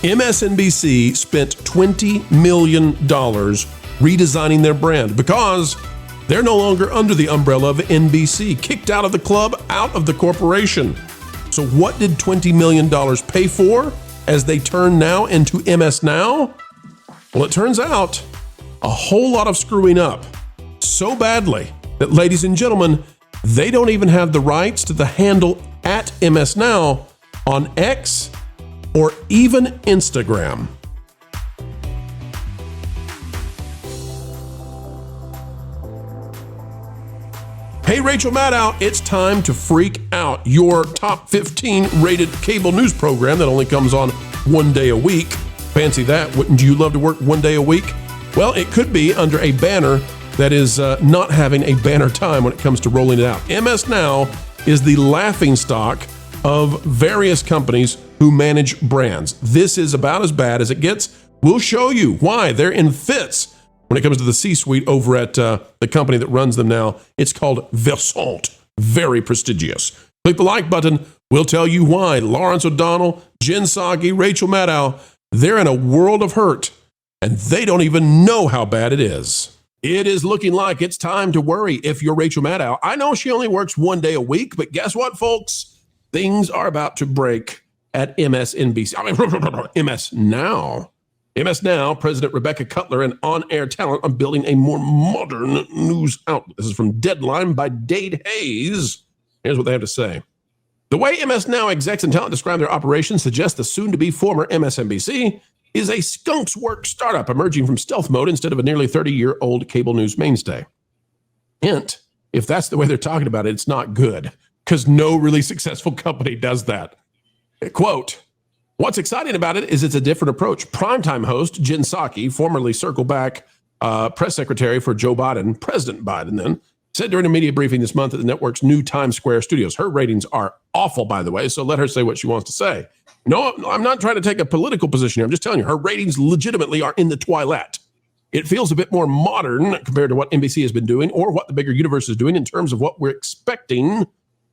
MSNBC spent $20 million redesigning their brand because they're no longer under the umbrella of NBC, kicked out of the club, out of the corporation. So what did $20 million pay for as they turn now into MSNow? Well, it turns out a whole lot of screwing up so badly that, ladies and gentlemen, they don't even have the rights to the handle at MSNow on X or even Instagram. Hey, Rachel Maddow, it's time to freak out. Your top 15 rated cable news program that only comes on one day a week. Fancy that. Wouldn't you love to work one day a week? Well, it could be under a banner that is not having a banner time when it comes to rolling it out. MSNow is the laughingstock of various companies who manage brands. This is about as bad as it gets. We'll show you why they're in fits when it comes to the C-suite over at the company that runs them now. It's called Versant. Very prestigious. Click the like button. We'll tell you why Lawrence O'Donnell, Jen Psaki, Rachel Maddow, they're in a world of hurt, and they don't even know how bad it is. It is looking like it's time to worry if you're Rachel Maddow. I know she only works one day a week, but guess what, folks? Things are about to break at MSNBC. MSNow. MSNow, President Rebecca Cutler and on-air talent are building a more modern news outlet. This is from Deadline by Dade Hayes. Here's what they have to say. The way MSNow execs and talent describe their operations suggests the soon-to-be former MSNBC is a skunks work startup emerging from stealth mode instead of a nearly 30-year-old cable news mainstay. Hint, if that's the way they're talking about it, it's not good, because no really successful company does that. Quote, what's exciting about it is it's a different approach. Primetime host Jen Psaki, formerly Circle Back press secretary for Joe Biden, President Biden then, said during a media briefing this month at the network's new Times Square studios. Her ratings are awful, by the way, so let her say what she wants to say. No, I'm not trying to take a political position here. I'm just telling you, her ratings legitimately are in the twilight. It feels a bit more modern compared to what NBC has been doing or what the bigger universe is doing in terms of what we're expecting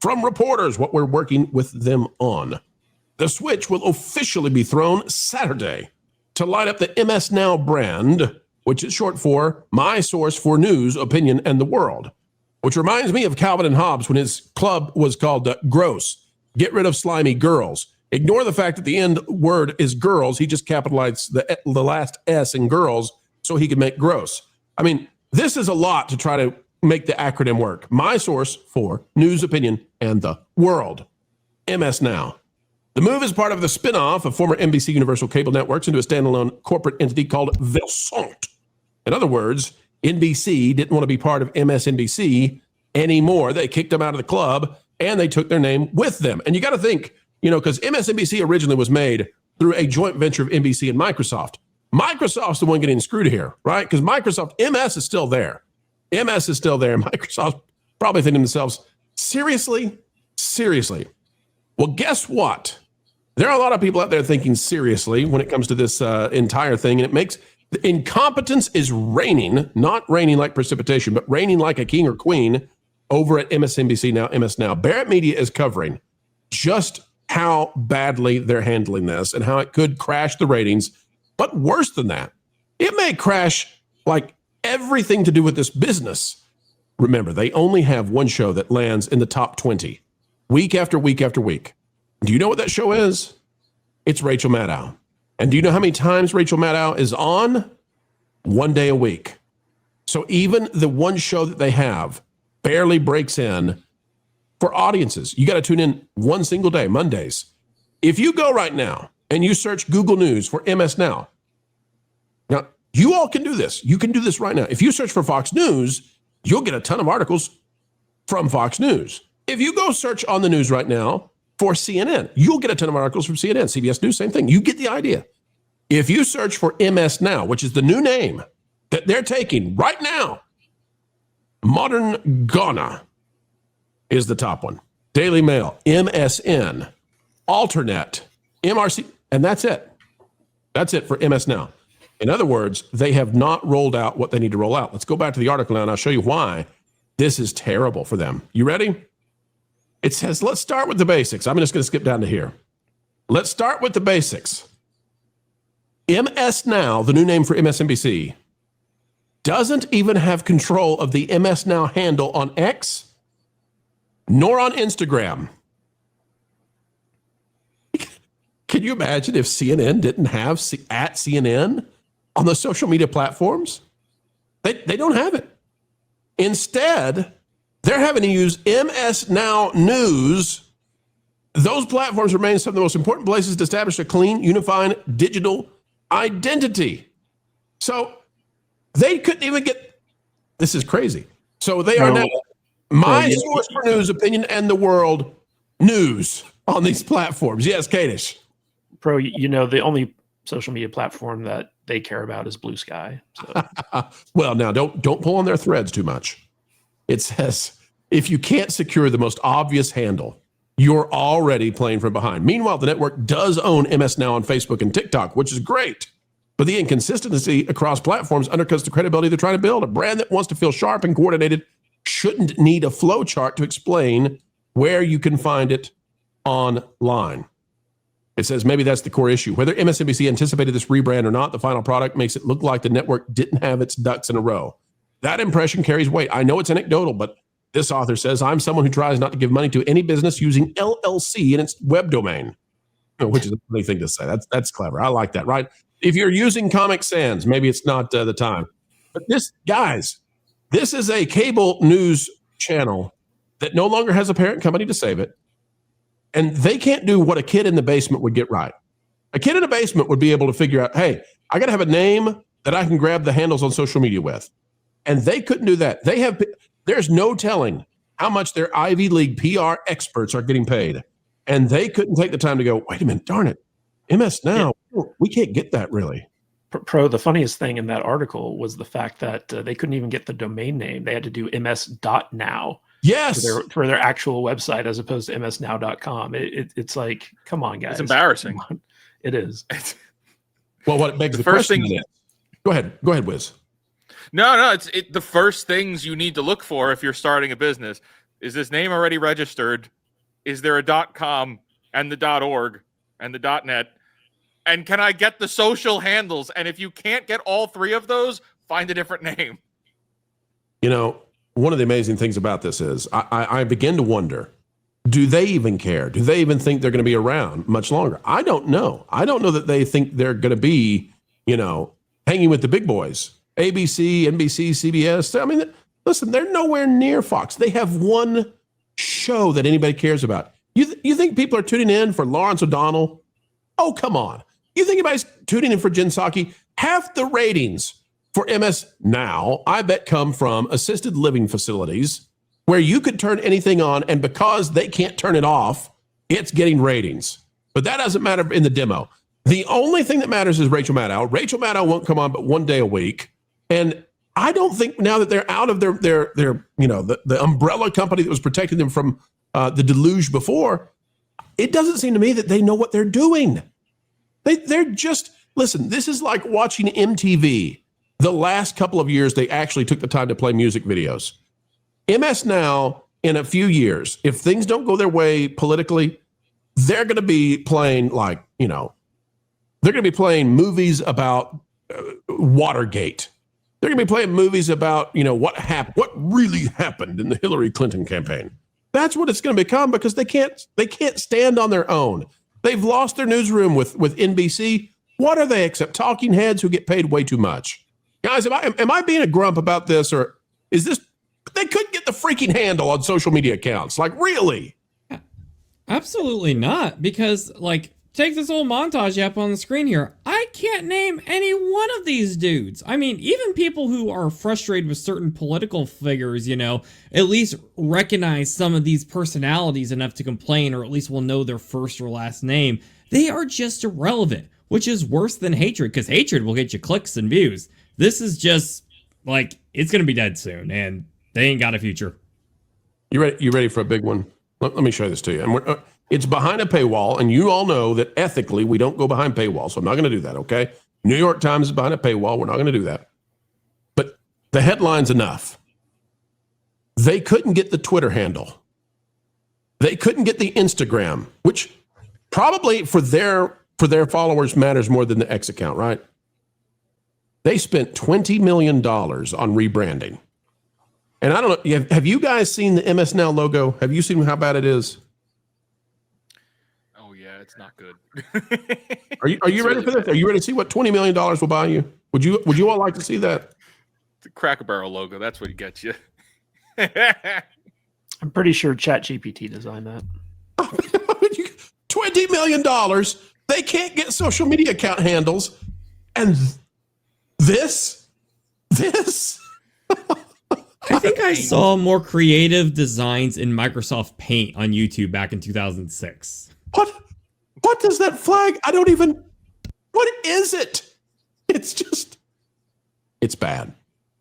from reporters, what we're working with them on. The switch will officially be thrown Saturday to light up the MSNow brand, which is short for My Source for News, Opinion, and the World, which reminds me of Calvin and Hobbes when his club was called Gross. Get rid of slimy girls. Ignore the fact that the end word is girls. He just capitalized the last S in girls so he could make gross. I mean, this is a lot to try to make the acronym work. My Source for News, Opinion, and the World. MSNow. The move is part of the spin-off of former NBC Universal Cable Networks into a standalone corporate entity called Versant. In other words, NBC didn't want to be part of MSNBC anymore. They kicked them out of the club, and they took their name with them. And you got to think, because MSNBC originally was made through a joint venture of NBC and Microsoft. Microsoft's the one getting screwed here, right? Because Microsoft, MS is still there. MS is still there. Microsoft probably thinking to themselves, seriously? Seriously? Well, guess what? There are a lot of people out there thinking seriously when it comes to this entire thing, and it makes incompetence is reigning, not raining like precipitation, but reigning like a king or queen over at MSNBC now, MSNow. Barrett Media is covering just how badly they're handling this and how it could crash the ratings. But worse than that, it may crash like everything to do with this business. Remember, they only have one show that lands in the top 20 week after week after week. Do you know what that show is? It's Rachel Maddow. And do you know how many times Rachel Maddow is on? One day a week. So even the one show that they have barely breaks in for audiences. You got to tune in one single day, Mondays. If you go right now and you search Google News for MSNow, now you all can do this. You can do this right now. If you search for Fox News, you'll get a ton of articles from Fox News. If you go search on the news right now for CNN, you'll get a ton of articles from CNN, CBS News, same thing. You get the idea. If you search for MSNow, which is the new name that they're taking right now, Modern Ghana is the top one. Daily Mail, MSN, Alternate, MRC, and that's it. That's it for MSNow. In other words, they have not rolled out what they need to roll out. Let's go back to the article now, and I'll show you why this is terrible for them. You ready? It says, let's start with the basics. I'm just going to skip down to here. Let's start with the basics. MSNow, the new name for MSNBC, doesn't even have control of the MSNow handle on X nor on Instagram. Can you imagine if CNN didn't have at CNN on the social media platforms? They don't have it. Instead, they're having to use MSNow News. Those platforms remain some of the most important places to establish a clean, unifying digital identity. So they couldn't even get, this is crazy. So they are now my source for news, opinion, and the world news on these platforms. Yes, Kadish. Pro, the only social media platform that they care about is Blue Sky. So. Well, now don't pull on their threads too much. It says, if you can't secure the most obvious handle, you're already playing from behind. Meanwhile, the network does own MSNow on Facebook and TikTok, which is great. But the inconsistency across platforms undercuts the credibility they're trying to build. A brand that wants to feel sharp and coordinated shouldn't need a flow chart to explain where you can find it online. It says maybe that's the core issue. Whether MSNBC anticipated this rebrand or not, the final product makes it look like the network didn't have its ducks in a row. That impression carries weight. I know it's anecdotal, but this author says, I'm someone who tries not to give money to any business using LLC in its web domain, which is a funny thing to say. That's clever. I like that, right? If you're using Comic Sans, maybe it's not the time. But this is a cable news channel that no longer has a parent company to save it. And they can't do what a kid in the basement would get right. A kid in the basement would be able to figure out, hey, I got to have a name that I can grab the handles on social media with. And they couldn't do that. There's no telling how much their Ivy League PR experts are getting paid. And they couldn't take the time to go, wait a minute, darn it. MSNow, we can't get that really. Pro, the funniest thing in that article was the fact that they couldn't even get the domain name. They had to do ms.now. Yes. For their actual website as opposed to msnow.com. It's like, come on, guys. It's embarrassing. It is. Well, what begs the question is, go ahead, Wiz. No, the first things you need to look for if you're starting a business. Is this name already registered? Is there a .com and the .org and the .net? And can I get the social handles? And if you can't get all three of those, find a different name. One of the amazing things about this is I begin to wonder, do they even care? Do they even think they're going to be around much longer? I don't know. I don't know that they think they're going to be, hanging with the big boys. ABC, NBC, CBS. I mean, listen, they're nowhere near Fox. They have one show that anybody cares about. You think people are tuning in for Lawrence O'Donnell? Oh, come on. You think anybody's tuning in for Jen Psaki? Half the ratings for MSNow, I bet, come from assisted living facilities where you could turn anything on, and because they can't turn it off, it's getting ratings. But that doesn't matter in the demo. The only thing that matters is Rachel Maddow. Rachel Maddow won't come on but one day a week. And I don't think now that they're out of their the umbrella company that was protecting them from the deluge before, it doesn't seem to me that they know what they're doing. They're just, listen, this is like watching MTV. The last couple of years, they actually took the time to play music videos. MSNow, in a few years, if things don't go their way politically, they're going to be playing they're going to be playing movies about Watergate. They're going to be playing movies about, what really happened in the Hillary Clinton campaign. That's what it's going to become because they can't stand on their own. They've lost their newsroom with NBC. What are they except talking heads who get paid way too much? Guys, am I being a grump about this, or is this, they couldn't get the freaking handle on social media accounts? Like, really? Absolutely not, because, take this old montage up on the screen here. I can't name any one of these dudes. I mean, even people who are frustrated with certain political figures, at least recognize some of these personalities enough to complain, or at least will know their first or last name. They are just irrelevant, which is worse than hatred, because hatred will get you clicks and views. This is just, it's going to be dead soon, and they ain't got a future. You ready for a big one? Let me show this to you. And it's behind a paywall, and you all know that ethically we don't go behind paywall, so I'm not going to do that, okay? New York Times is behind a paywall. We're not going to do that. But the headline's enough. They couldn't get the Twitter handle. They couldn't get the Instagram, which probably for their for their followers matters more than the X account, right? They spent $20 million on rebranding. And I don't know, have you guys seen the MSNow logo? Have you seen how bad it is? Oh yeah, it's not good. Are you ready for this? Are you ready to see what $20 million will buy you? Would you all like to see that? The Cracker Barrel logo, that's what gets you. I'm pretty sure ChatGPT designed that. $20 million. They can't get social media account handles. And this. I think I saw more creative designs in Microsoft Paint on YouTube back in 2006. What does that flag? What is it? It's bad.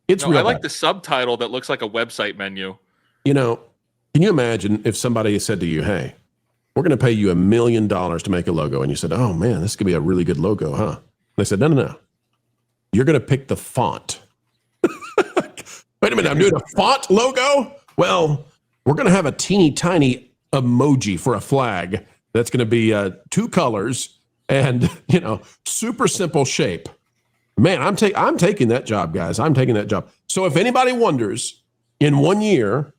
It's real I like bad. the subtitle that looks like a website menu. You know, can you imagine if somebody said to you, hey, we're going to pay you $1 million to make a logo. And you said, oh man, this could be a really good logo, huh? And they said, no. You're going to pick the font. Wait a minute, I'm doing a font logo? Well, we're going to have a teeny tiny emoji for a flag that's going to be 2 colors and, super simple shape. Man, I'm taking that job, guys. I'm taking that job. So if anybody wonders in 1 year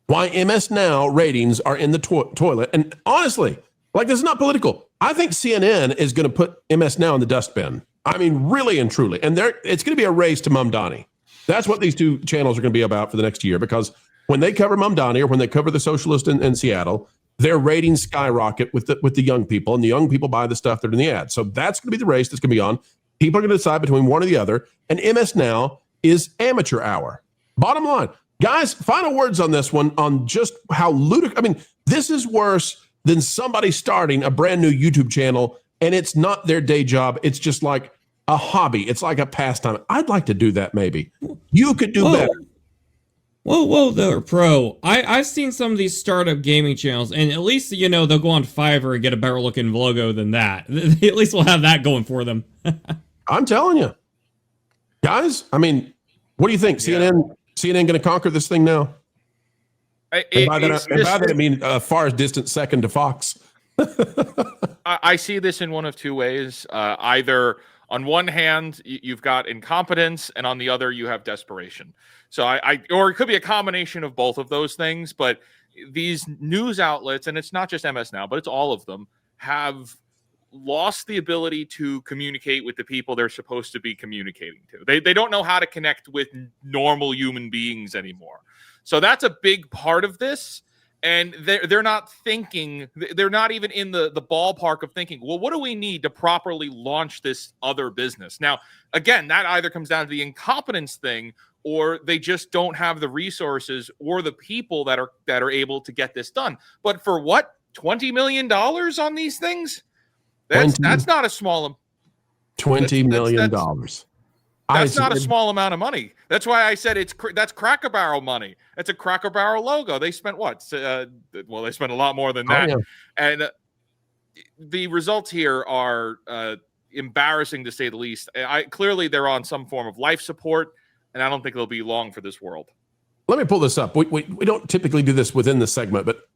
why MSNow ratings are in the toilet, and honestly, like this is not political. I think CNN is going to put MSNow in the dustbin. I mean, really and truly. And it's going to be a race to Mum Donnie. That's what these 2 channels are going to be about for the next year, because when they cover Mum Donnie or when they cover the socialist in Seattle, their ratings skyrocket with the young people, and the young people buy the stuff that are in the ad. So that's going to be the race that's going to be on. People are going to decide between one or the other, and MSNow is amateur hour. Bottom line, guys, final words on this one, on just how ludicrous. I mean, this is worse than somebody starting a brand new YouTube channel, and it's not their day job. It's just like a hobby. It's like a pastime. I'd like to do that maybe. You could do better. Whoa there, Pro. I've seen some of these startup gaming channels, and at least, they'll go on Fiverr and get a better looking logo than that. At least we'll have that going for them. I'm telling you. Guys, I mean, what do you think? CNN going to conquer this thing now? And by that I mean far as distant second to Fox. I see this in one of 2 ways. Either on one hand, you've got incompetence, and on the other, you have desperation. So or it could be a combination of both of those things. But these news outlets, and it's not just MSNow, but it's all of them, have lost the ability to communicate with the people they're supposed to be communicating to. They don't know how to connect with normal human beings anymore. So that's a big part of this. And they're not thinking, they're not even in the ballpark of thinking, well, what do we need to properly launch this other business? Now, again, that either comes down to the incompetence thing, or they just don't have the resources or the people that are able to get this done. But for what? $20 million on these things? That's not a small $20 million. That's not a small amount of money. That's why I said that's Cracker Barrel money. It's a Cracker Barrel logo. They spent what? They spent a lot more than that. Oh, yeah. And the results here are embarrassing, to say the least. Clearly, they're on some form of life support, and I don't think they'll be long for this world. Let me pull this up. We don't typically do this within the segment, but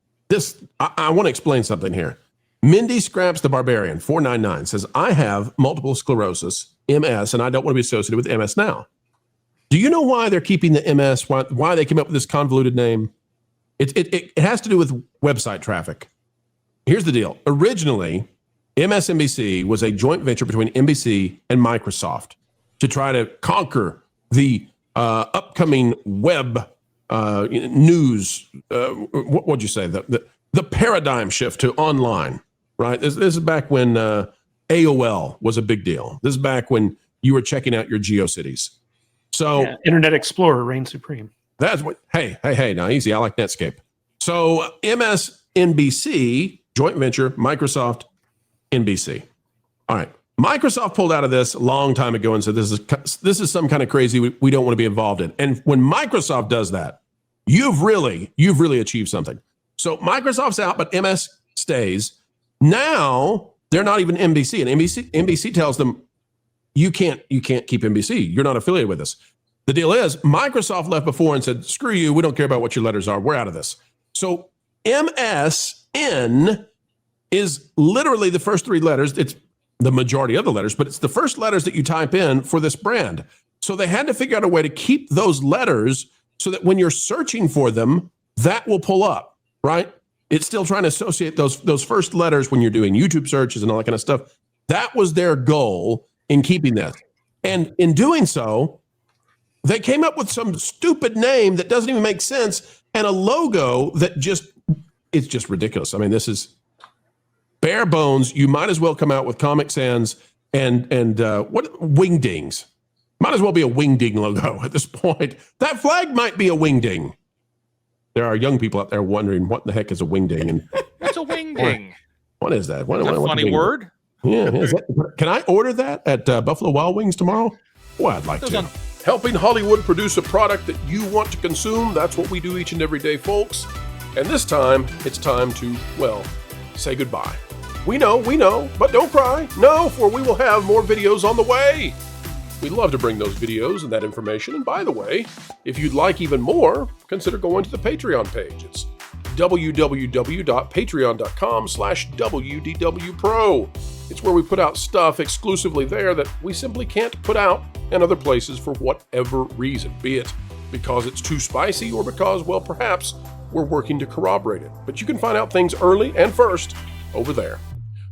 I want to explain something here. Mindy Scraps the Barbarian, 499, says, I have multiple sclerosis, MS, and I don't want to be associated with MSNow. Do you know why they're keeping the MS, why they came up with this convoluted name? It has to do with website traffic. Here's the deal. Originally, MSNBC was a joint venture between NBC and Microsoft to try to conquer the upcoming web news. What'd you say? The paradigm shift to online, right? This is back when AOL was a big deal. This is back when you were checking out your GeoCities. So Internet Explorer reigned supreme. That's what. Hey, now easy. I like Netscape. So MSNBC joint venture, Microsoft, NBC. All right. Microsoft pulled out of this a long time ago and said this is some kind of crazy we don't want to be involved in. And when Microsoft does that, you've really achieved something. So Microsoft's out, but MS stays. Now they're not even NBC, and NBC tells them you can't keep NBC. You're not affiliated with us. The deal is Microsoft left before and said, screw you. We don't care about what your letters are. We're out of this. So MSN is literally the first 3 letters. It's the majority of the letters, but it's the first letters that you type in for this brand. So they had to figure out a way to keep those letters so that when you're searching for them, that will pull up, right? It's still trying to associate those first letters when you're doing YouTube searches and all that kind of stuff. That was their goal in keeping this. And in doing so, they came up with some stupid name that doesn't even make sense and a logo that it's just ridiculous. I mean, this is bare bones. You might as well come out with Comic Sans and what Wingdings. Might as well be a Wingding logo at this point. That flag might be a Wingding. There are young people out there wondering what the heck is a Wingding. And What's a Wingding? what is that? That's a funny word. Yeah. Can I order that at Buffalo Wild Wings tomorrow? Well, I'd like to. Helping Hollywood produce a product that you want to consume. That's what we do each and every day, folks. And this time, it's time to, well, say goodbye. We know, but don't cry. No, for we will have more videos on the way. We'd love to bring those videos and that information. And by the way, if you'd like even more, consider going to the Patreon page. It's www.patreon.com/WDW Pro. It's where we put out stuff exclusively there that we simply can't put out in other places for whatever reason, be it because it's too spicy or because, well, perhaps we're working to corroborate it. But you can find out things early and first over there.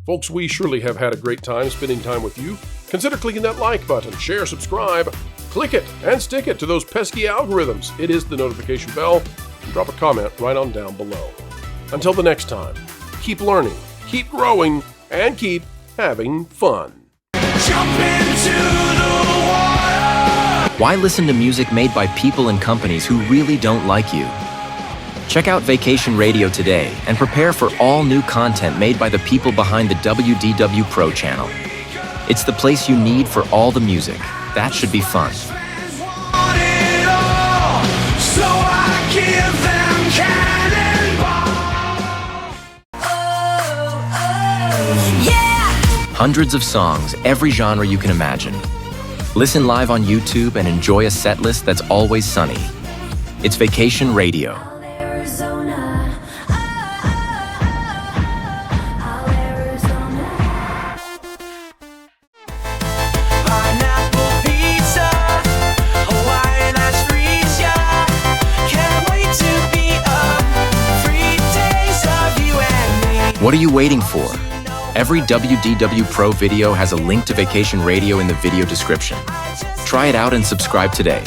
Folks, we surely have had a great time spending time with you. Consider clicking that like button, share, subscribe, click it, and stick it to those pesky algorithms. It is the notification bell. And drop a comment right on down below. Until the next time, keep learning, keep growing, and keep having fun. Jump into the water. Why listen to music made by people and companies who really don't like you? Check out Vacation Radio today and prepare for all new content made by the people behind the WDW Pro Channel. It's the place you need for all the music. That should be fun. Want it all, so I give them cannonball. Yeah! Hundreds of songs, every genre you can imagine. Listen live on YouTube and enjoy a set list that's always sunny. It's Vacation Radio. Arizona. Pineapple pizza, Hawaiian ice freeze, yeah. Can't wait to be up. 3 days of you and me. What are you waiting for? Every WDW Pro video has a link to Vacation Radio in the video description. Try it out and subscribe today.